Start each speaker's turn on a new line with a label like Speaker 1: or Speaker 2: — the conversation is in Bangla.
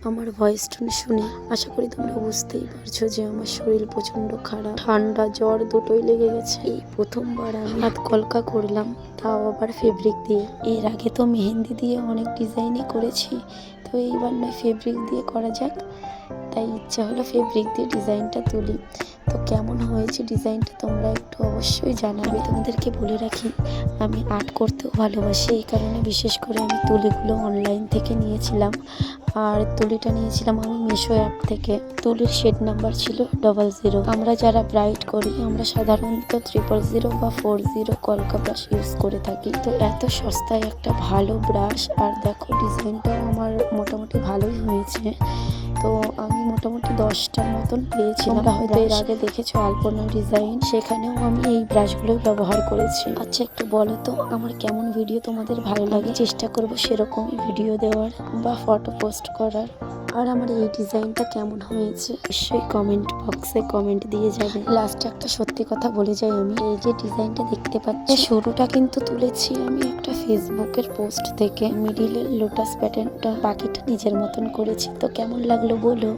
Speaker 1: আমার ভয়েস টোন শুনে আশা করি তোমরা বুঝতেই পারছো যে আমার শরীর প্রচন্ড খারাপ, ঠান্ডা জ্বর দুটোই লেগে গেছে। এই প্রথমবার আমি হাত কলকা করলাম, তাও আবার ফেব্রিক দিয়ে। এর আগে তো মেহেন্দি দিয়ে অনেক ডিজাইনই করেছি, তো এইবার নয় ফেব্রিক দিয়ে করা যাক। তাই ইচ্ছা হলো ফেব্রিক দিয়ে ডিজাইনটা তুলি। তো কেমন হয়েছে ডিজাইনটা তোমরা একটু অবশ্যই জানাবে। তোমাদেরকে বলে রাখি আমি আর্ট করতেও ভালোবাসি, এই কারণে বিশেষ করে আমি তুলিগুলো অনলাইন থেকে নিয়েছিলাম। আর তুলিটা নিয়েছিলাম আমি মিশো অ্যাপ থেকে। তুলির শেড নাম্বার ছিল 00। আমরা যারা ব্রাইট করি আমরা সাধারণত 000 বা 40 কলকা ব্রাশ ইউজ করে থাকি। তো এত সস্তায় একটা ভালো ব্রাশ, আর দেখো ডিজাইনটাও আমার মোটামুটি ভালোই হয়েছে। তো আমি মোটামুটি 10টার মতন পেয়েছিলাম। হয়তো এর আগে দেখেছো আলপনা ডিজাইন, সেখানেও আমি এই ব্রাশগুলো ব্যবহার করেছি। আচ্ছা একটু বলো তো আমার কেমন ভিডিও তোমাদের ভালো লাগে? চেষ্টা করব সেরকমই ভিডিও দেওয়ার বা ফটো পোস্ট করার। আর আমার এই ডিজাইনটা কেমন হয়েছে নিশ্চয়ই কমেন্ট বক্সে কমেন্ট দিয়ে যাবে। লাস্টে একটা সত্যি কথা বলে যাই, আমি এই যে ডিজাইনটা দেখতে পাচ্ছি শুরুটা কিন্তু তুলেছি আমি একটা ফেসবুকের পোস্ট থেকে। মিডিলের লোটাস প্যাটার্নটা, বাকিটা নিজের মতন করেছি। তো কেমন লাগলো বলো।